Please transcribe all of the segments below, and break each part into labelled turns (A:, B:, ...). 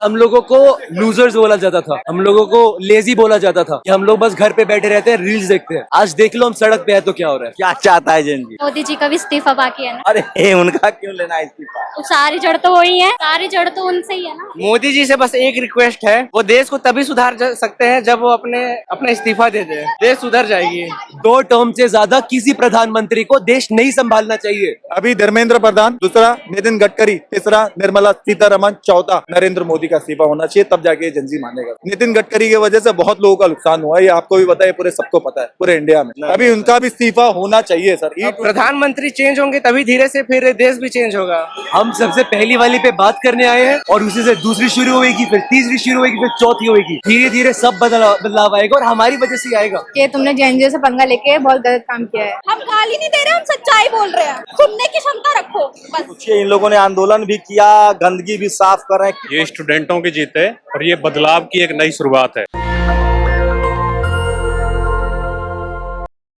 A: हम लोगों को लूजर्स बोला जाता था, हम लोगों को लेजी बोला जाता था कि हम लोग बस घर पे बैठे रहते हैं, रील्स देखते हैं। आज देख लो हम सड़क पे है तो क्या हो रहा है।
B: क्या चाहता है जेन जी?
C: मोदी जी का भी इस्तीफा बाकी है ना।
B: अरे उनका क्यों लेना है इस्तीफा?
C: तो सारी जड़ तो वही है, सारी जड़ तो उनसे ही है ना।
D: मोदी जी से बस एक रिक्वेस्ट है, वो देश को तभी सुधार सकते हैं जब वो अपना इस्तीफा दे दे, देश सुधर जाएगी।
A: 2 टर्म से ज्यादा किसी प्रधानमंत्री को देश नहीं संभालना चाहिए।
E: अभी धर्मेंद्र प्रधान, दूसरा नितिन गडकरी, तीसरा निर्मला सीतारमण, चौथा नरेंद्र मोदी का इस्तीफा होना चाहिए, तब जाके जनजी मानेगा। नितिन गडकरी की वजह से बहुत लोगों का नुकसान हुआ है, ये आपको भी पता है, पूरे सबको पता है, पूरे इंडिया में। अभी उनका भी इस्तीफा होना चाहिए सर।
D: प्रधानमंत्री चेंज होंगे तभी धीरे से फिर देश भी चेंज होगा।
A: हम सबसे पहली वाली पे बात करने आए हैं और उसी से दूसरी शुरू होगी, फिर तीसरी शुरू होगी, फिर चौथी होगी। धीरे धीरे सब बदलाव आएगा और हमारी वजह से आएगा।
F: कि तुमने जेएनयू से पंगा लेके बहुत गलत काम किया है।
C: हम गाली नहीं दे रहे, हम सच्चाई बोल रहे हैं। सुनने की क्षमता रखो बस।
B: इन लोगों ने आंदोलन भी किया, गंदगी भी साफ कर रहे हैं।
G: ये स्टूडेंटों की जीत है और ये बदलाव की एक नई शुरुआत है।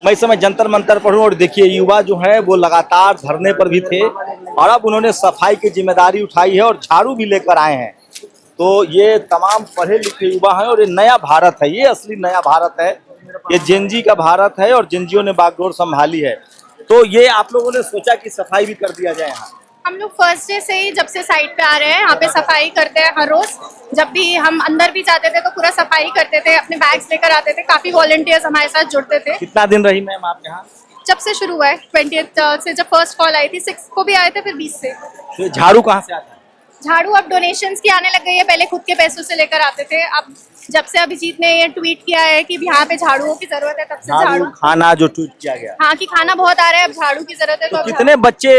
B: मैं इस समय जंतर मंतर पर हूँ और देखिए युवा जो है वो लगातार धरने पर भी थे और अब उन्होंने सफाई की जिम्मेदारी उठाई है और झाड़ू भी लेकर आए हैं। तो ये तमाम पढ़े लिखे युवा हैं और ये नया भारत है, ये असली नया भारत है, ये जेनजी का भारत है और जेनजियों ने बागडोर संभाली है। तो ये आप लोगों ने सोचा कि सफाई भी कर दिया जाए यहाँ?
F: हम लोग फर्स्ट डे से ही जब से साइट पे आ रहे हैं यहाँ पे सफाई करते हैं हर रोज। जब भी हम अंदर भी जाते थे तो पूरा सफाई करते थे, अपने बैग्स लेकर आते थे। काफी वॉलंटियर्स हमारे साथ जुड़ते थे।
B: कितना दिन रही मैम आप यहाँ?
F: जब से शुरू हुआ है 20th से, जब फर्स्ट कॉल आई थी 6 को भी आए थे, फिर 20 से।
B: तो झाड़ू कहाँ से आता है?
F: झाड़ू अब डोनेशंस की आने लग गई है, पहले खुद के पैसों से लेकर आते थे। अब जब से अभिजीत ने ये ट्वीट किया है कि यहाँ पे झाड़ुओं की जरूरत है, तब से झाड़ू
B: खाना जो ट्वीट किया गया,
F: हाँ कि खाना बहुत आ रहा है, अब झाड़ू की जरूरत है।
B: तो कितने बच्चे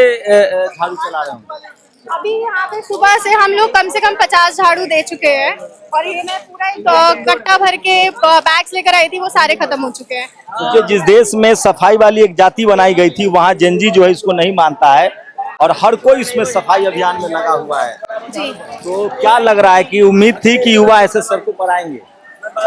B: झाड़ू चला रहे हैं?
F: अभी यहाँ पे सुबह से हम लोग कम से कम 50 झाड़ू दे चुके हैं और ये मैं पूरा गट्टा भर के बैग्स लेकर आई थी, वो सारे खत्म हो चुके हैं।
B: क्योंकि जिस देश में सफाई वाली एक जाति बनाई गई थी वहाँ जेनजी जो है इसको नहीं मानता है और हर कोई इसमें सफाई अभियान में लगा हुआ है
F: जी।
B: तो क्या लग रहा है कि उम्मीद थी कि युवा ऐसे सड़कों पर आएंगे?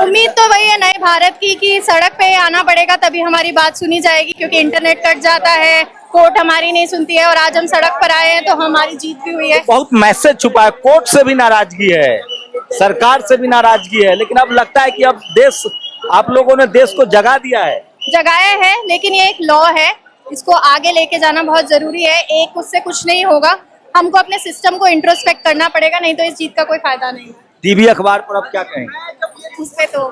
F: उम्मीद तो वही है नए भारत की कि सड़क पे आना पड़ेगा तभी हमारी बात सुनी जाएगी, क्योंकि इंटरनेट कट जाता है, कोर्ट हमारी नहीं सुनती है और आज हम सड़क पर आए हैं तो हमारी जीत भी हुई है।
B: तो बहुत मैसेज छुपा है, कोर्ट से भी नाराजगी है, सरकार से भी नाराजगी है, लेकिन अब लगता है कि अब देश, आप लोगों ने देश को जगा दिया है।
F: जगाया है, लेकिन ये एक लॉ है, इसको आगे लेके जाना बहुत जरूरी है। एक उससे कुछ नहीं होगा, हमको अपने सिस्टम को इंट्रोस्पेक्ट करना पड़ेगा, नहीं तो इस जीत का कोई फायदा नहीं।
B: टीवी अखबार पर अब क्या कहेंगे?
F: उसपे तो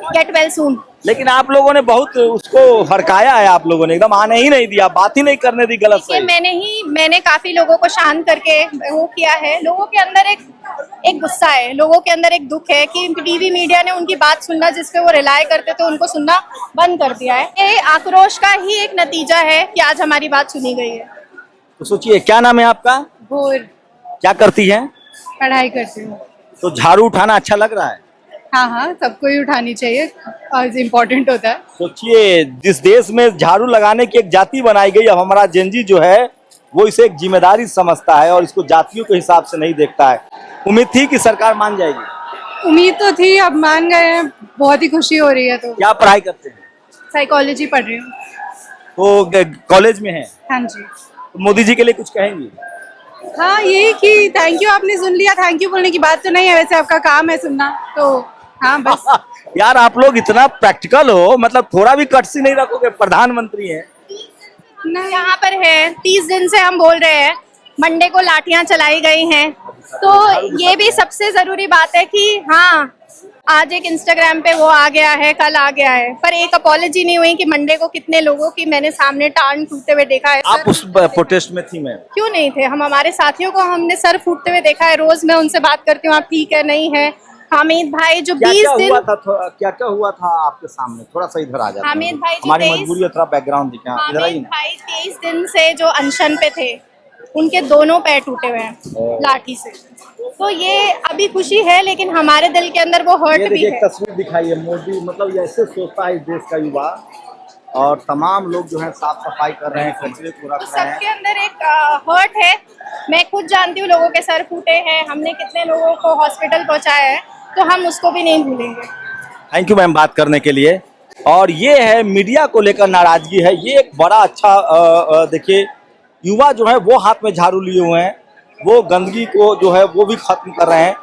F: गेट वेल सून।
B: लेकिन आप लोगों ने बहुत उसको हरकाया है, आप लोगों ने एकदम आने ही नहीं दिया, बात ही नहीं करने दी, गलत सही।
F: मैंने काफी लोगों को शांत करके वो किया है। लोगों के अंदर एक गुस्सा है, लोगों के अंदर एक दुख है कि टीवी मीडिया ने उनकी बात सुनना, जिसपे वो रिलाय करते थे, उनको सुनना बंद कर दिया है। ये आक्रोश का ही एक नतीजा है कि आज हमारी बात सुनी गई है।
B: तो सोचिए, क्या नाम है आपका?
F: भोर।
B: क्या करती है?
F: पढ़ाई करती हूँ।
B: तो झाड़ू उठाना अच्छा लग रहा है?
F: हाँ, सबको ही उठानी चाहिए, इम्पोर्टेंट होता है।
B: सोचिए, जिस देश में झाड़ू लगाने की एक जाति बनाई गई, अब हमारा जेनजी जो है वो इसे एक जिम्मेदारी समझता है और इसको जातियों के हिसाब से नहीं देखता है। उम्मीद थी कि सरकार मान जाएगी?
F: उम्मीद तो थी, अब मान गए हैं, बहुत ही खुशी हो रही है। तो
B: क्या पढ़ाई करते हैं?
F: साइकोलॉजी पढ़ रही हूँ।
B: तो कॉलेज में है?
F: हाँ जी।
B: तो मोदी जी के लिए कुछ कहेंगी?
F: हाँ, यही कि थैंक यू, आपने सुन लिया। थैंक यू बोलने की बात तो नहीं है, वैसे आपका काम है सुनना, तो हाँ बस।
B: यार आप लोग इतना प्रैक्टिकल हो, मतलब थोड़ा भी कटसी नहीं रखोगे, प्रधानमंत्री हैं।
F: यहाँ पर है 30 दिन से हम बोल रहे हैं, मंडे को लाठियां चलाई गई हैं, तो ये भी सबसे जरूरी बात है कि हाँ आज एक इंस्टाग्राम पे वो आ गया है, कल आ गया है, पर एक अपॉलॉजी नहीं हुई कि मंडे को कितने लोगों की मैंने सामने टांग टूटते हुए देखा है।
B: आप उस प्रोटेस्ट में थी? मैं
F: क्यों नहीं थे, हम हमारे साथियों को हमने सर फूटते हुए देखा है। रोज मैं उनसे बात करती हूँ, आप ठीक है नहीं है। हामिद भाई जो 20 दिन
B: क्या क्या हुआ था आपके सामने, थोड़ा सा इधर आ जाते।
F: हामिद भाई
B: हमारी मजबूरी है, थोड़ा बैकग्राउंड दिखा।
F: हामिद भाई 23 दिन से जो अनशन पे थे, उनके दोनों पैर टूटे हुए हैं लाठी से। तो ये अभी खुशी है, लेकिन हमारे दिल के अंदर वो हर्ट भी है।
B: तस्वीर दिखाई है, मोदी मतलब ऐसे सोचता है इस देश का युवा, और तमाम लोग जो है साफ सफाई कर रहे हैं, कचरे को रख रहे हैं।
F: सबके अंदर एक हर्ट है। मैं खुद जानती हूँ लोगों के सर फूटे हैं, हमने कितने लोगों को हॉस्पिटल पहुँचाया है, तो हम उसको भी नहीं भूलेंगे।
B: थैंक यू मैम बात करने के लिए। और ये है मीडिया को लेकर नाराजगी है, ये एक बड़ा अच्छा देखिए युवा जो है वो हाथ में झाड़ू लिए हुए हैं, वो गंदगी को जो है वो भी खत्म कर रहे हैं।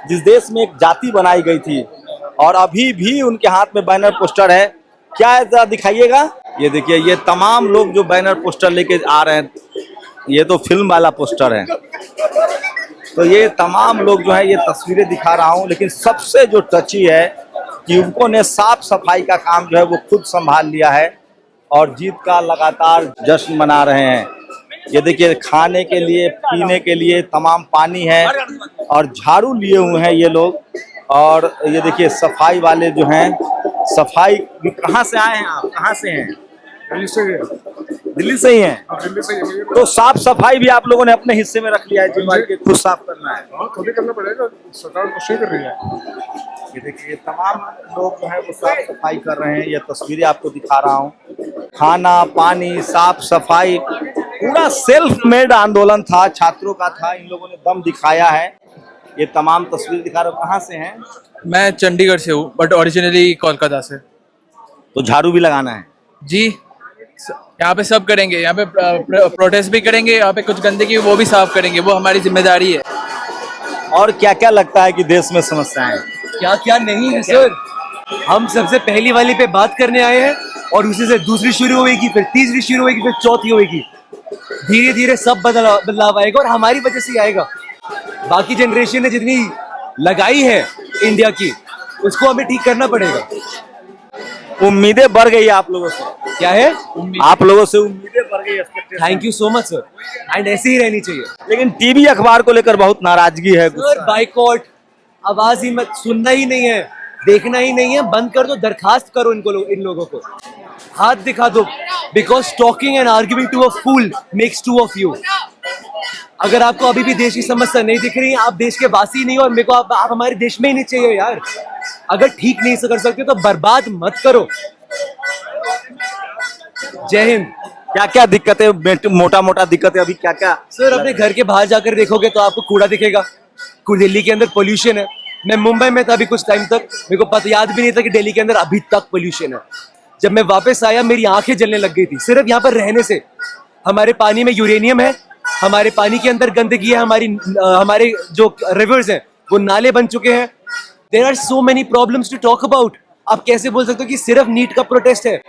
B: जिस देश में एक जाति बनाई गई थी और अभी भी उनके हाथ में बैनर पोस्टर है। क्या है जरा दिखाइएगा। ये देखिए, ये तमाम लोग जो बैनर पोस्टर लेके आ रहे हैं, ये तो फिल्म वाला पोस्टर है। तो ये तमाम लोग जो है, ये तस्वीरें दिखा रहा हूँ, लेकिन सबसे जो टची है कि युवकों ने साफ सफाई का काम जो है वो खुद संभाल लिया है और जीत का लगातार जश्न मना रहे हैं। ये देखिए, खाने के लिए, पीने के लिए तमाम पानी है और झाड़ू लिए हुए हैं ये लोग। और ये देखिए, सफाई वाले जो हैं, सफाई कहाँ से आए हैं आप? कहाँ से हैं? दिल्ली से ही हैं। तो साफ सफाई भी आप लोगों ने अपने हिस्से में रख लिया है, जिम्मेदारी के खुद साफ करना है।
H: खुद ही करना पड़ेगा, सरकार कोशिश कर रही है।
B: ये देखिए, तमाम लोग जो है वो साफ सफाई कर रहे हैं। ये तस्वीरें आपको दिखा रहा हूँ। खाना, पानी, साफ सफाई, पूरा सेल्फ मेड आंदोलन था, छात्रों का था। इन लोगों ने दम दिखाया है। ये तमाम तस्वीर दिखा रहा हूँ। कहाँ से हैं?
I: मैं चंडीगढ़ से हूँ, बट ओरिजिनली कोलकाता से।
B: तो झाड़ू भी लगाना है
I: जी, यहाँ पे सब करेंगे। यहाँ पे प्रोटेस्ट भी करेंगे, यहाँ पे कुछ गंदगी वो भी साफ करेंगे, वो हमारी जिम्मेदारी है।
B: और क्या क्या लगता है कि देश में समस्याएं हैं?
A: क्या क्या नहीं है सर। हम सबसे पहली वाली पे बात करने आए हैं और उसी से दूसरी शुरू होगी, फिर तीसरी शुरू होगी, फिर चौथी होगी। धीरे धीरे सब बदलाव आएगा और हमारी वजह से ही आएगा। बाकी जनरेशन ने जितनी लगाई है इंडिया की, उसको हमें ठीक करना पड़ेगा।
B: उम्मीदें बढ़ गई आप लोगों से।
A: क्या है?
B: आप लोगों से उम्मीदें बढ़ गई।
A: Thank you so much sir, and ऐसे ही रहनी चाहिए।
B: लेकिन टीवी अखबार को लेकर बहुत नाराजगी है।
A: सर बाइकॉट, आवाज ही मत, सुनना ही नहीं है, देखना ही नहीं है, बंद कर दो, दरखास्त करो इन लोगों को, हाथ दिखा दो। Because talking and arguing to a fool makes two of you. अगर आपको अभी भी देश की समस्या नहीं दिख रही, आप देश के वासी नहीं हो और मेरे को आप हमारे देश में ही नहीं चाहिए यार। अगर ठीक नहीं कर सकते तो बर्बाद मत करो। जय हिंद।
B: क्या क्या दिक्कतें, मोटा मोटा दिक्कतें अभी क्या क्या?
A: सर अपने घर के बाहर जाकर देखोगे तो आपको कूड़ा दिखेगा। दिल्ली के अंदर पोल्यूशन है। मैं मुंबई में था अभी कुछ टाइम तक, मेरे को पता याद भी नहीं था कि दिल्ली के अंदर अभी तक पोल्यूशन है। जब मैं वापस आया मेरी आंखें जलने लग गई थी सिर्फ यहाँ पर रहने से। हमारे पानी में यूरेनियम है, हमारे पानी के अंदर गंदगी है, हमारे जो रिवर्स हैं वो नाले बन चुके हैं। There are so many problems to talk about. आप कैसे बोल सकते हो कि सिर्फ नीट का प्रोटेस्ट है?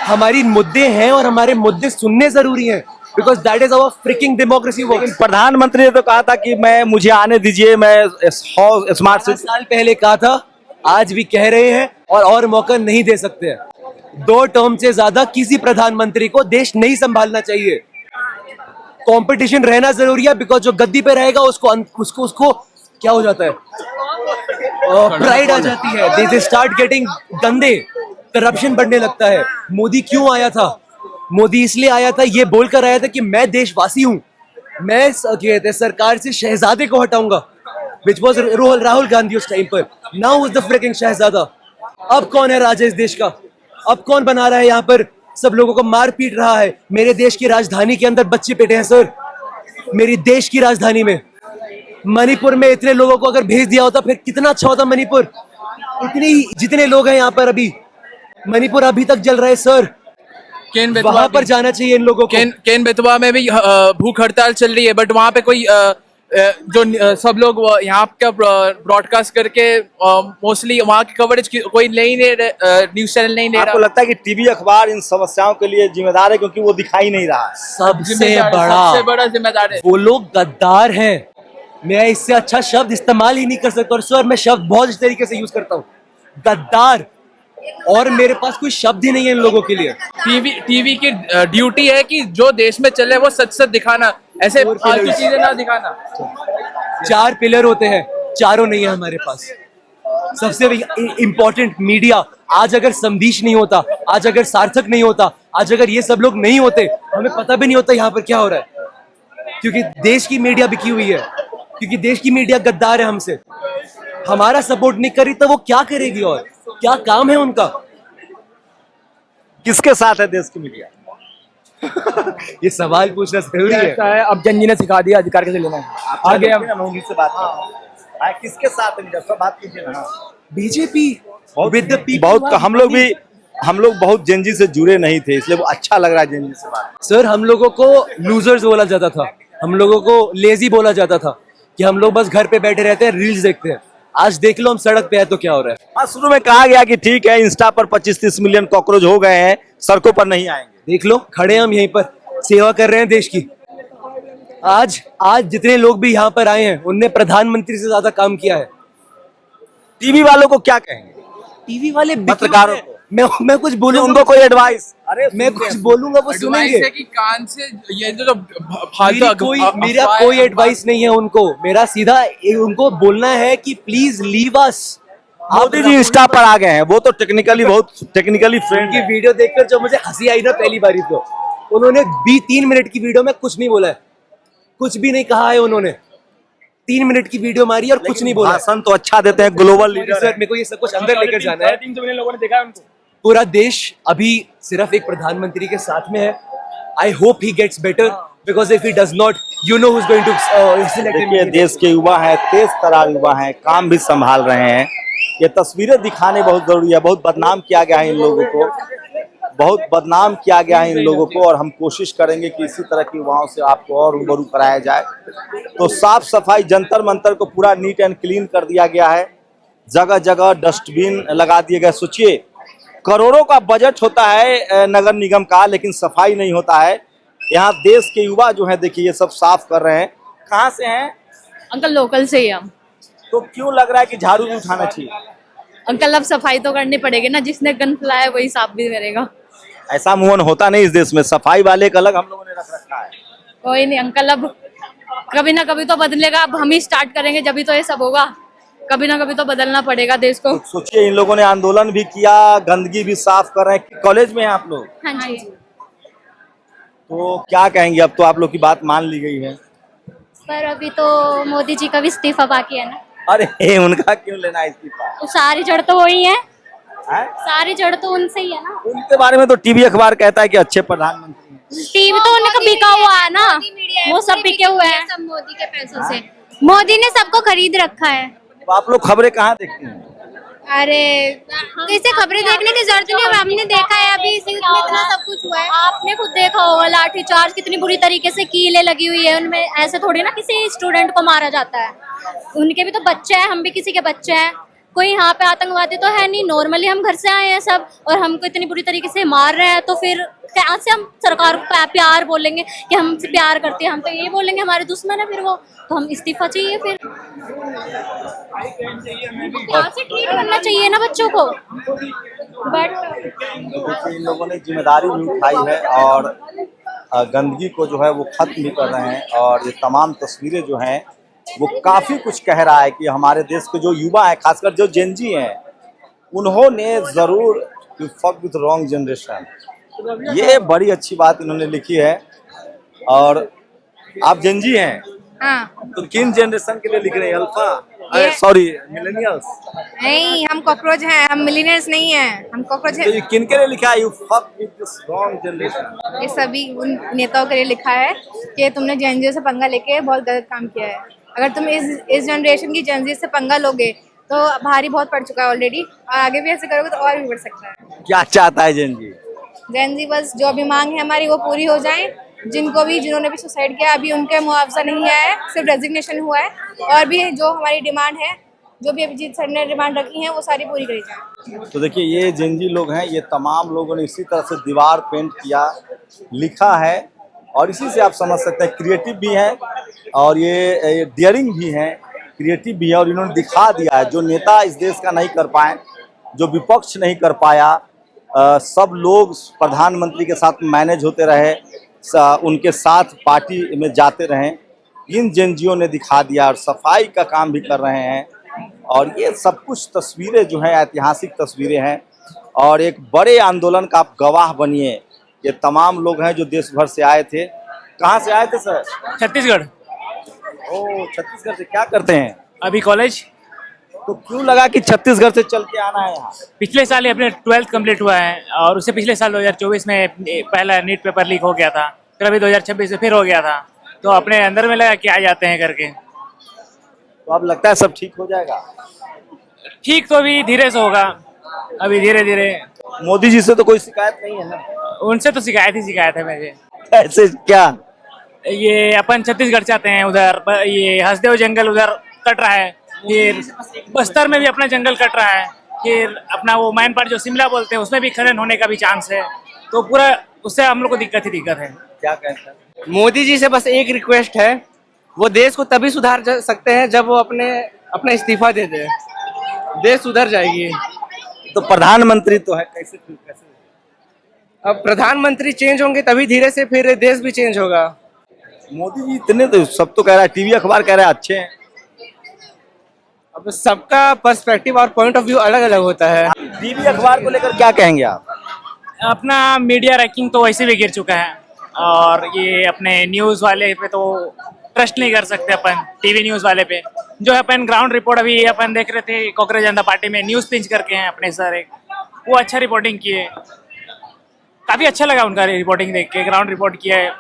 A: हमारी मुद्दे हैं और हमारे मुद्दे सुनने जरूरी हैं, because that is our freaking democracy works.
B: प्रधानमंत्री ने तो कहा था कि मुझे आने दीजिए, मैं स्मार्ट सिटी।
A: साल पहले कहा था, आज भी कह रहे हैं और मौका नहीं दे सकते हैं। 2 टर्म से ज्यादा किसी प्रधानमंत्री को देश नहीं संभालना चाहिए। कंपटीशन रहना जरूरी है, बिकॉज जो गद्दी पे रहेगा उसको क्या हो जाता है, प्राइड आ जाती है। दे स्टार्ट गेटिंग गंदे, करप्शन बढ़ने लगता है। मोदी क्यों आया था? मोदी इसलिए आया था, ये बोलकर आया था कि मैं देशवासी हूं, मैं कहते सरकार से शहजादे को हटाऊंगा, which was राहुल गांधी उस टाइम पर। Now is the freaking शहजादा। अब कौन है राजा इस देश का? अब कौन बना रहा है यहाँ पर? सब लोगों को मार पीट रहा है। मेरे देश की राजधानी के अंदर बच्चे पेटे हैं सर, मेरी देश की राजधानी में। मणिपुर में इतने लोगों को अगर भेज दिया होता फिर कितना अच्छा होता मणिपुर। जितने लोग हैं यहाँ पर अभी, मणिपुर अभी तक जल रहा है सर। वहां पर जाना चाहिए इन लोगों को।
I: केन बेतवा में भी भूख हड़ताल चल रही है, बट वहाँ पे कोई जो सब लोग यहाँ का ब्रॉडकास्ट करके मोस्टली वहाँ की कवरेज कोई न्यूज चैनल नहीं ले रहा।
B: आपको लगता है कि टीवी अखबार इन समस्याओं के लिए जिम्मेदार है क्योंकि वो दिखाई नहीं रहा है?
A: सबसे
I: बड़ा जिम्मेदार है
A: वो लोग। गद्दार हैं। मैं इससे अच्छा शब्द इस्तेमाल ही नहीं कर सकता। और सर मैं शब्द बहुत इस तरीके से यूज करता हूँ, गद्दार, और मेरे पास कोई शब्द ही नहीं है इन लोगों के लिए।
I: टीवी की ड्यूटी है कि जो देश में चले वो सच सच दिखाना, ऐसे फालतू चीजें ना दिखाना।
A: 4 पिलर होते हैं, चारों नहीं है हमारे पास। सबसे इंपॉर्टेंट मीडिया। आज अगर संदेश नहीं होता, आज अगर सार्थक नहीं होता, आज अगर ये सब लोग नहीं होते, हमें पता भी नहीं होता यहाँ पर क्या हो रहा है। क्योंकि देश की मीडिया बिकी हुई है, क्योंकि देश की मीडिया गद्दार है हमसे। हमारा सपोर्ट नहीं करी तो वो क्या करेगी? और क्या काम है उनका?
B: किसके साथ है देश की मीडिया?
A: ये सवाल पूछना जरूरी है।
D: अब जन जी ने सिखा दिया अधिकार कैसे लेना है।
B: आगे हम उन्हीं से बात करें। किसके साथ है मीडिया? सब बात कीजिए ना।
A: BJP with the people.
B: बहुत हम लोग बहुत जेनजी से जुड़े नहीं थे, इसलिए वो अच्छा लग रहा है जेनजी से बात।
A: सर हम लोगों को लूजर्स बोला जाता था, हम लोगों को लेजी बोला जाता था, कि हम लोग बस घर पे बैठे रहते हैं, रील्स देखते हैं। आज देख लो हम सड़क पे है तो क्या हो रहा है।
B: हाँ, शुरू में कहा गया कि ठीक है इंस्टा पर 25-30 मिलियन कॉकरोच हो गए हैं, सड़कों पर नहीं आएंगे।
A: देख लो खड़े हैं हम यहीं पर, सेवा कर रहे हैं देश की। आज आज जितने लोग भी यहाँ पर आए हैं उनने प्रधानमंत्री से ज्यादा काम किया है।
B: टीवी वालों को क्या कहेंगे?
A: टीवी वाले
B: पत्रकारों को
A: मैं कुछ बोलूंगा,
B: उनको कोई एडवाइस? अरे
A: मैं कुछ बोलूंगा वो सुनेंगे।
I: है कि कान से ये जो फालतू
A: मेरा कोई एडवाइस नहीं है उनको, मेरा सीधा उनको बोलना है कि please leave us.
B: Modi ji Insta पर आ गए हैं, वो तो टेक्निकली बहुत टेक्निकली फ्रेंड
A: उनकी वीडियो देखकर जो मुझे हंसी आई ना पहली बारी, तो उन्होंने 3 मिनट की वीडियो में कुछ नहीं बोला है, कुछ भी नहीं कहा है उन्होंने। 3 मिनट की वीडियो मारी और कुछ नहीं बोला।
B: भाषण तो अच्छा देते हैं, ग्लोबल लीडर
A: सर मेरे को ये सब कुछ अंदर लेकर जाना है। 3 लोगों ने देखा उनको। पूरा देश अभी सिर्फ एक प्रधानमंत्री के साथ में है। I hope he gets better because if he does not, you know who is going to select him.
B: देखिए देश के युवा हैं, तेज तरार युवा हैं, काम भी संभाल रहे हैं। ये तस्वीरें दिखाने बहुत जरूरी है। बहुत बदनाम किया गया है इन लोगों को, बहुत बदनाम किया गया है इन लोगों को, और हम कोशिश करेंगे कि इसी तरह की युवाओं से आपको और रूबरू कराया जाए। तो साफ सफाई, जंतर मंतर को पूरा नीट एंड क्लीन कर दिया गया है, जगह जगह डस्टबिन लगा दिए गए। सोचिए करोड़ों का बजट होता है नगर निगम का, लेकिन सफाई नहीं होता है। यहाँ देश के युवा जो है देखिए ये सब साफ कर रहे हैं। कहाँ से हैं
F: अंकल? लोकल से ही हम।
B: तो क्यों लग रहा है कि झाड़ू भी उठाना चाहिए?
F: अंकल अब सफाई तो करनी पड़ेगी ना, जिसने गन फैलाया वही साफ भी करेगा।
B: ऐसा मुंह होता नहीं इस देश में, सफाई वाले का अलग हम लोगों ने रख रखा है।
F: कोई नहीं अंकल, अब कभी ना कभी तो बदलेगा। अब हम ही स्टार्ट करेंगे जब भी तो ये सब होगा। कभी ना कभी तो बदलना पड़ेगा देश को।
B: तो सोचिए इन लोगों ने आंदोलन भी किया, गंदगी भी साफ कर रहे हैं। कॉलेज में हैं आप लोग?
F: हाँ जी।
B: तो क्या कहेंगे? अब तो आप लोग की बात मान ली गई है,
C: पर अभी तो मोदी जी का भी इस्तीफा बाकी है ना।
B: अरे उनका क्यों लेना है इस्तीफा?
C: तो सारी जड़ तो वही है,
B: हैं?
C: सारी जड़ तो उनसे ही है ना।
B: उनके बारे में तो टीवी अखबार कहता है कि अच्छे प्रधानमंत्री हैं।
C: टीवी तो उनका बिका हुआ है ना, वो सब बिके हुए हैं सब मोदी के पैसों से। मोदी ने सबको खरीद रखा है।
B: तो आप लोग खबरें कहाँ देखते हैं?
C: अरे इसे खबरें देखने की जरूरत नहीं है, हमने देखा है अभी इसी में इतना सब कुछ हुआ है। आपने खुद देखा होगा लाठीचार्ज कितनी बुरी तरीके से कीलें लगी हुई है उनमें। ऐसे थोड़ी ना किसी स्टूडेंट को मारा जाता है। उनके भी तो बच्चे हैं, हम भी किसी के बच्चे हैं। कोई यहाँ पे आतंकवादी तो है नहीं, नॉर्मली हम घर से आए हैं सब, और हमको इतनी बुरी तरीके से मार रहे हैं। तो फिर क्या से हम सरकार को प्यार बोलेंगे कि हमसे प्यार करते हैं? हम तो ये बोलेंगे हमारे दुश्मन है फिर वो, तो हम इस्तीफा चाहिए। फिर प्यार से ट्रीट करना चाहिए ना बच्चों को। बट
B: देखिए इन लोगों ने जिम्मेदारी भी उठाई है और गंदगी को जो है वो खत्म भी कर रहे हैं। और ये तमाम तस्वीरें जो हैं वो काफी कुछ कह रहा है कि हमारे देश के जो युवा हैं, खासकर जो जेनजी हैं, उन्होंने जरूर फक विद रॉन्ग जनरेशन, ये बड़ी अच्छी बात इन्होंने लिखी है। और आप जेनजी हैं?
F: हाँ।
B: तो किन जनरेशन के लिए लिख रहे हैं? Alpha, sorry millennials?
F: नहीं, हम कॉकरोच हैं, हम मिलीनियर्स नहीं हैं, हम कॉकरोच
B: तो
F: हैं।
B: ये किन के लिए लिखा है? You fuck with this wrong generation.
F: ये सभी उन नेताओं के लिए लिखा है कि तुमने जेनजी से पंगा लेके बहुत गलत काम किया है। अगर तुम इस जनरेशन की जेनजी से पंगा लोगे तो भारी बहुत पड़ चुका है ऑलरेडी, और आगे भी ऐसे करोगे तो और भी बढ़ सकता है।
B: क्या चाहता है जेनजी?
F: जेनजी बस जो भी मांग है हमारी वो पूरी हो जाए। जिन्होंने भी सुसाइड किया अभी उनका मुआवजा नहीं आया है, सिर्फ रेजिग्नेशन हुआ है। और भी जो हमारी डिमांड है, जो भी अभिजीत सर ने डिमांड रखी है, वो सारी पूरी करी जाए।
B: तो देखिए ये जेनजी लोग हैं, ये तमाम लोगों ने इसी तरह से दीवार पेंट किया, लिखा है, और इसी से आप समझ सकते हैं क्रिएटिव भी हैं और ये डियरिंग भी हैं, क्रिएटिव भी है। और इन्होंने दिखा दिया है जो नेता इस देश का नहीं कर पाए, जो विपक्ष नहीं कर पाया, सब लोग प्रधानमंत्री के साथ मैनेज होते रहे, उनके साथ पार्टी में जाते रहें, इन जेनजियों ने दिखा दिया। और सफाई का काम भी कर रहे हैं। और ये सब कुछ तस्वीरें जो हैं ऐतिहासिक तस्वीरें हैं, और एक बड़े आंदोलन का आप गवाह बनिए। ये तमाम लोग हैं जो देश भर से आए थे। कहाँ से आए थे सर?
J: छत्तीसगढ़।
B: ओह, छत्तीसगढ़ से। क्या करते हैं
J: अभी कॉलेज।
B: तो क्यों लगा कि छत्तीसगढ़ से चल के आना है यहाँ?
J: पिछले साल ही अपने 12th कंप्लीट हुआ है, और उससे पिछले साल 2024 में पहला नीट पेपर लीक हो गया था, फिर अभी 2026 में फिर हो गया था। तो अपने अंदर में लगा कि आ जाते हैं करके।
B: तो अब लगता है सब ठीक हो जाएगा?
J: ठीक तो अभी धीरे से होगा, अभी धीरे धीरे।
B: मोदी जी से तो कोई शिकायत नहीं है ना?
J: उनसे तो शिकायत ही शिकायत है मुझे।
B: ऐसे क्या?
J: ये अपन छत्तीसगढ़ चाहते हैं, उधर ये हसदेव जंगल उधर कट रहा है, फिर बस्तर में भी अपना जंगल कट रहा है, फिर अपना वो मैनपाट जो शिमला बोलते हैं उसमें भी खनन होने का भी चांस है। तो पूरा उससे हम लोग को दिक्कत ही दिक्कत है।
B: क्या कहते हैं?
D: मोदी जी से बस एक रिक्वेस्ट है, वो देश को तभी सुधार सकते हैं जब वो अपना इस्तीफा दे दे, देश सुधर जाएगी।
B: तो प्रधानमंत्री तो है, कैसे
D: अब प्रधानमंत्री चेंज होंगे तभी धीरे से फिर देश भी चेंज होगा।
B: मोदी जी इतने तो सब तो कह रहा है, टीवी अखबार कह रहा है अच्छे हैं।
D: अब सबका पर्सपेक्टिव और पॉइंट ऑफ व्यू अलग अलग होता है।
B: टीवी अखबार को लेकर क्या कहेंगे आप?
J: अपना मीडिया रैंकिंग तो वैसे भी गिर चुका है, और ये अपने न्यूज़ वाले पे तो ट्रस्ट नहीं कर सकते अपन। टीवी न्यूज़ वाले पे जो अपन ग्राउंड रिपोर्ट अभी अपन देख रहे थे, कांग्रेस जनता पार्टी में न्यूज़ पिंच करके हैं अपने सर एक, वो अच्छा रिपोर्टिंग किए, काफ़ी अच्छा लगा उनका रिपोर्टिंग देख के, ग्राउंड रिपोर्ट किया है।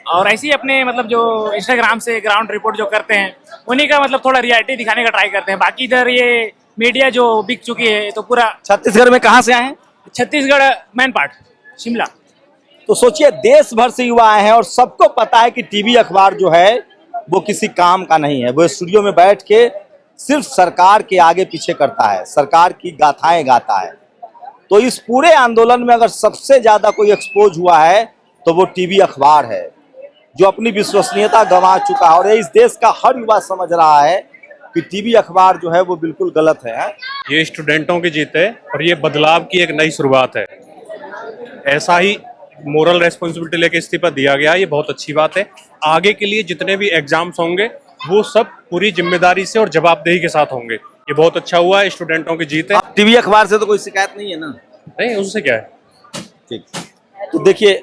J: और ऐसे ही अपने मतलब जो इंस्टाग्राम से ग्राउंड रिपोर्ट जो करते हैं उन्हीं का मतलब थोड़ा रियलिटी दिखाने का ट्राई करते हैं। बाकी इधर ये मीडिया जो बिक चुकी है तो पूरा।
B: छत्तीसगढ़ में कहाँ से आए हैं?
J: छत्तीसगढ़ मैनपाट शिमला।
B: तो सोचिए देश भर से युवा आए हैं और सबको पता है कि टीवी अखबार जो है वो किसी काम का नहीं है। वो स्टूडियो में बैठ के सिर्फ सरकार के आगे पीछे करता है, सरकार की गाथाएं गाता है। तो इस पूरे आंदोलन में अगर सबसे ज्यादा कोई एक्सपोज हुआ है तो वो टीवी अखबार है, जो अपनी विश्वसनीयता गंवा चुका है। और इस देश का हर युवा समझ रहा है कि टीवी अखबार जो है वो बिल्कुल गलत है।
G: ये स्टूडेंटों की जीत है और ये बदलाव की एक नई शुरुआत है। ऐसा ही मोरल रेस्पॉन्सिबिलिटी लेके इस्तीफा दिया गया, ये बहुत अच्छी बात है। आगे के लिए जितने भी एग्जाम्स होंगे वो सब पूरी जिम्मेदारी से और जवाबदेही के साथ होंगे। ये बहुत अच्छा हुआ है, स्टूडेंटों की जीत है।
B: टीवी अखबार से तो कोई शिकायत नहीं है ना?
G: नहीं, उससे क्या है।
B: ठीक, तो देखिए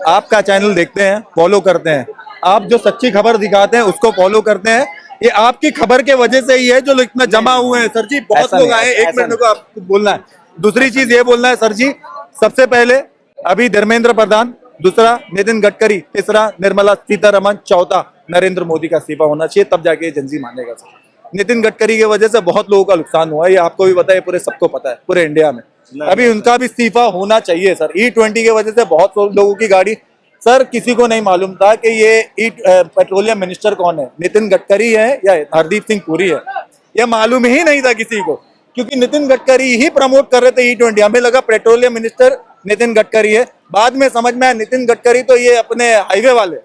E: आपका चैनल देखते हैं, फॉलो करते हैं, आप जो सच्ची खबर दिखाते हैं उसको फॉलो करते हैं। ये आपकी खबर के वजह से ही है जो लोग इतना जमा हुए हैं। सर जी बहुत लोग आए, एक मिनट को आपको बोलना है। दूसरी चीज ये बोलना है सर जी, सबसे पहले अभी धर्मेंद्र प्रधान, दूसरा नितिन गडकरी, तीसरा निर्मला सीतारमण, चौथा नरेंद्र मोदी का इस्तीफा होना चाहिए, तब जाके जनजी मानेगा। सर नितिन गडकरी की वजह से बहुत लोगों का नुकसान हुआ है, ये आपको भी पता है, पूरे सबको पता है, पूरे इंडिया में। अभी उनका भी इस्तीफा होना चाहिए सर। E20 की वजह से बहुत लोगों की गाड़ी, सर किसी को नहीं मालूम था कि ये पेट्रोलियम मिनिस्टर कौन है, नितिन गडकरी है या हरदीप सिंह पुरी है, ये मालूम ही नहीं था किसी को, क्योंकि नितिन गडकरी ही प्रमोट कर रहे थे E20। हमें लगा पेट्रोलियम मिनिस्टर नितिन गडकरी है, बाद में समझ में आया नितिन गडकरी तो ये अपने हाईवे वाले,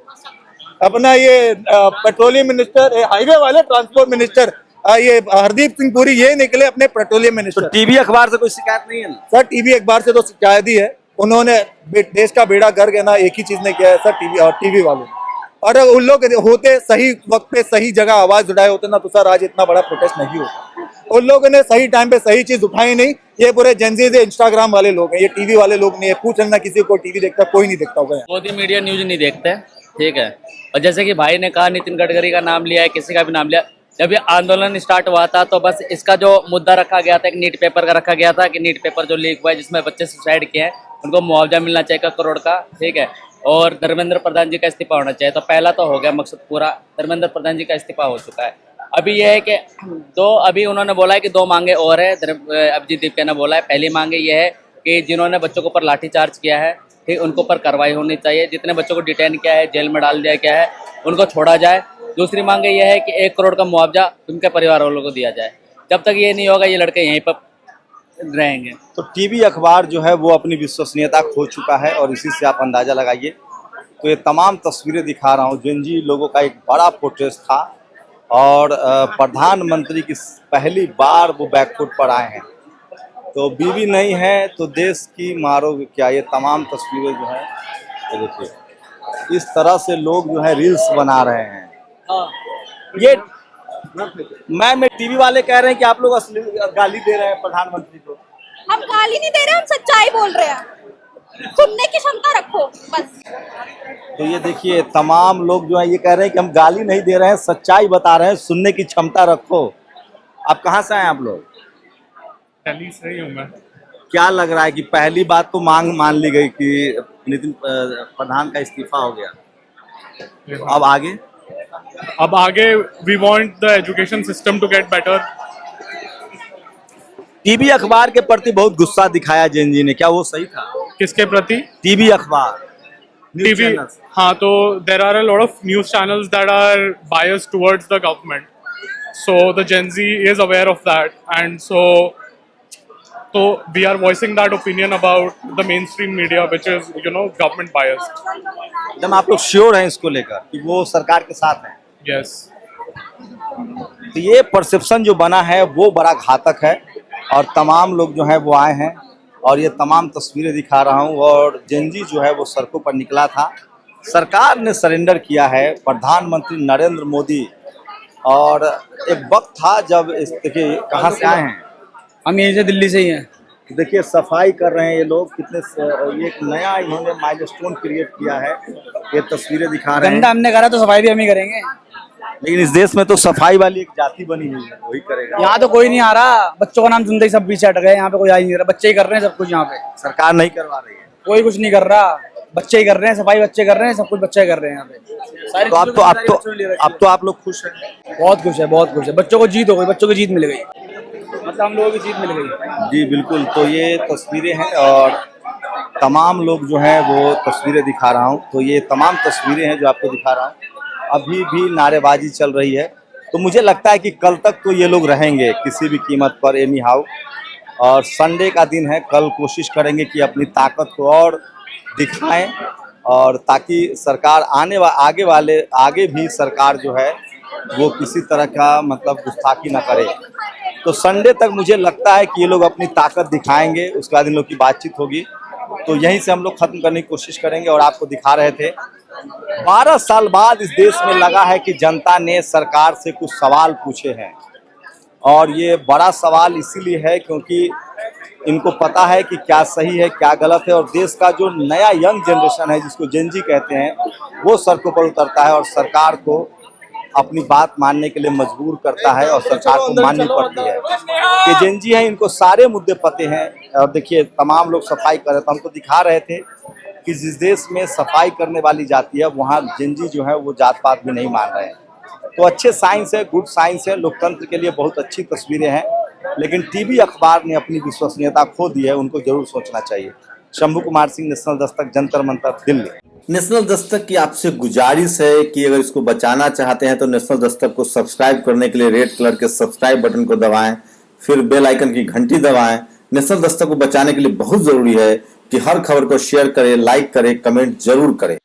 E: अपना ये पेट्रोलियम मिनिस्टर, हाईवे वाले ट्रांसपोर्ट मिनिस्टर, ये हरदीप सिंह पुरी ये निकले अपने पेट्रोलियम मिनिस्टर।
B: तो टीवी अखबार से कोई शिकायत नहीं है ना?
E: सर टीवी अखबार से तो शिकायत ही है, उन्होंने देश का बेड़ा गर्क है ना, एक ही चीज ने किया है सर, टीवी वालों ने। और उन लोग होते सही वक्त पे सही जगह आवाज उठाए होते ना तो सर आज इतना बड़ा प्रोटेस्ट नहीं होता। उन लोगों ने सही टाइम पे सही चीज उठाई नहीं। ये पूरे जेंजी से इंस्टाग्राम वाले लोग हैं, ये टीवी वाले लोग नहीं है। पूछ लेना किसी को टीवी देखता, कोई नहीं देखता होगा।
K: मोदी मीडिया न्यूज नहीं देखते, ठीक है। और जैसे कि भाई ने कहा नितिन गडकरी का नाम लिया है, किसी का भी नाम लिया, जब ये आंदोलन स्टार्ट हुआ था तो बस इसका जो मुद्दा रखा गया था, एक नीट पेपर का रखा गया था कि नीट पेपर जो लीक हुआ है जिसमें बच्चे सुसाइड किए हैं उनको मुआवजा मिलना चाहिए 1 करोड़ का, ठीक है। और धर्मेंद्र प्रधान जी का इस्तीफा होना चाहिए। तो पहला तो हो गया मकसद पूरा, धर्मेंद्र प्रधान जी का इस्तीफा हो चुका है। अभी यह है कि अभी उन्होंने बोला है कि 2 मांगे और है, अभिजीत दीपके ने बोला है। पहली मांगे ये है कि जिन्होंने बच्चों के ऊपर लाठीचार्ज किया है, ठीक, उनको पर कार्रवाई होनी चाहिए। जितने बच्चों को डिटेन किया है, जेल में डाल दिया गया है, उनको छोड़ा जाए। दूसरी मांग ये है कि 1 करोड़ का मुआवजा उनके परिवार वालों को दिया जाए। जब तक ये नहीं होगा ये लड़के यहीं पर रहेंगे।
B: तो टीवी अखबार जो है वो अपनी विश्वसनीयता खो चुका है और इसी से आप अंदाजा लगाइए। तो ये तमाम तस्वीरें दिखा रहा हूँ, जेनजी लोगों का एक बड़ा प्रोटेस्ट था और प्रधानमंत्री की पहली बार वो बैकफुट पर आए हैं। तो बीवी नहीं है तो देश की मारोगे क्या, ये तमाम तस्वीरें जो है ये देखिए, इस तरह से लोग जो है रील्स बना रहे हैं। ये मैं टीवी वाले कह रहे हैं कि आप लोग असली गाली दे रहे हैं प्रधानमंत्री को।
F: हम गाली नहीं दे रहे, हम सच्चाई बोल रहे हैं, सुनने की क्षमता रखो बस।
B: तो ये देखिए तमाम लोग जो है ये कह रहे हैं कि हम गाली नहीं दे रहे हैं, सच्चाई बता रहे हैं, सुनने की क्षमता रखो। आप कहाँ से आए आप लोग?
G: दिल्ली से ही हूँ मैं।
B: क्या लग रहा है कि पहली बात तो मांग मान ली गई कि नितिन प्रधान का इस्तीफा हो गया, तो अब आगे
G: we want the education system to get better.
B: TV अखबार के प्रति बहुत गुस्सा दिखाया जेनजी ने, क्या वो सही था?
G: किसके प्रति?
B: टीवी अखबार।
G: टीवी, हाँ, तो there are a lot of news channels that are biased towards the government, so the Gen Z is aware of that, and so we are voicing that opinion about the mainstream media which is government biased.
B: एकदम आप लोग sure हैं इसको लेकर कि वो सरकार के साथ हैं?
G: Yes.
B: तो ये परसेप्शन जो बना है वो बड़ा घातक है, और तमाम लोग जो है वो आए हैं और ये तमाम तस्वीरें दिखा रहा हूँ। और जेनजी जो है वो सड़कों पर निकला था, सरकार ने सरेंडर किया है, प्रधानमंत्री नरेंद्र मोदी। और एक वक्त था जब देखिए कहाँ से आए हैं,
K: हम यहीं से दिल्ली से ही हैं।
B: देखिए सफाई कर रहे हैं ये लोग, कितने ये एक नया इन्होंने माइलस्टोन क्रिएट किया है, ये तस्वीरें दिखा रहे हैं।
K: गंदा हमने करा तो सफाई भी हम ही करेंगे।
B: लेकिन इस देश में तो सफाई वाली एक जाति बनी हुई है, वही करेगा।
K: यहाँ तो कोई नहीं आ रहा, बच्चों का नाम सुनते ही सब पीछे हट गए, यहाँ पे कोई आ ही नहीं रहा, बच्चे ही कर रहे हैं सब कुछ। यहाँ पे
B: सरकार नहीं करवा रही है,
K: कोई कुछ नहीं कर रहा, बच्चे ही कर रहे हैं, सफाई बच्चे कर रहे हैं, सब कुछ बच्चे कर रहे हैं यहाँ पे।
B: तो अब तो आप लोग खुश हैं?
K: बहुत खुश है, बहुत खुश है। बच्चों को जीत हो गई, बच्चों की जीत मिल गई, मतलब हम लोगों की जीत मिल गई।
B: जी बिल्कुल। तो ये तस्वीरें हैं और तमाम लोग जो हैं वो तस्वीरें दिखा रहा हूँ। तो ये तमाम तस्वीरें हैं जो आपको दिखा रहा हूँ। अभी भी नारेबाजी चल रही है, तो मुझे लगता है कि कल तक तो ये लोग रहेंगे किसी भी कीमत पर, एनी हाउ। और संडे का दिन है, कल कोशिश करेंगे कि अपनी ताकत को और दिखाएं, और ताकि सरकार आगे भी सरकार जो है वो किसी तरह का मतलब गुस्ताखी ना करे। तो संडे तक मुझे लगता है कि ये लोग अपनी ताकत दिखाएंगे, उसके बाद इन लोग की बातचीत होगी। तो यहीं से हम लोग खत्म करने की कोशिश करेंगे। और आपको दिखा रहे थे 12 साल बाद इस देश में लगा है कि जनता ने सरकार से कुछ सवाल पूछे हैं, और ये बड़ा सवाल इसीलिए है क्योंकि इनको पता है कि क्या सही है क्या गलत है। और देश का जो नया यंग जनरेशन है, जिसको जेनजी कहते हैं, वो सड़कों पर उतरता है और सरकार को अपनी बात मानने के लिए मजबूर करता है, और सरकार को माननी पड़ती है। कि जेनजी हैं, इनको सारे मुद्दे पते हैं। और देखिए तमाम लोग सफाई कर रहे थे, हमको दिखा रहे थे कि जिस देश में सफाई करने वाली जाति है वहाँ जेनजी जो है वो जात पात भी नहीं मान रहे हैं। तो अच्छे साइंस है, गुड साइंस है, लोकतंत्र के लिए बहुत अच्छी तस्वीरें हैं। लेकिन टीवी अखबार ने अपनी विश्वसनीयता खो दी है, उनको जरूर सोचना चाहिए। शंभू कुमार सिंह, नेशनल दस्तक, जंतर मंतर, दिल्ली।
L: नेशनल दस्तक की आपसे गुजारिश है कि अगर इसको बचाना चाहते हैं तो नेशनल दस्तक को सब्सक्राइब करने के लिए रेड कलर के सब्सक्राइब बटन को दबाएं, फिर बेल आइकन की घंटी दबाएं। नेशनल दस्तक को बचाने के लिए बहुत जरूरी है कि हर खबर को शेयर करें, लाइक करें, कमेंट जरूर करें।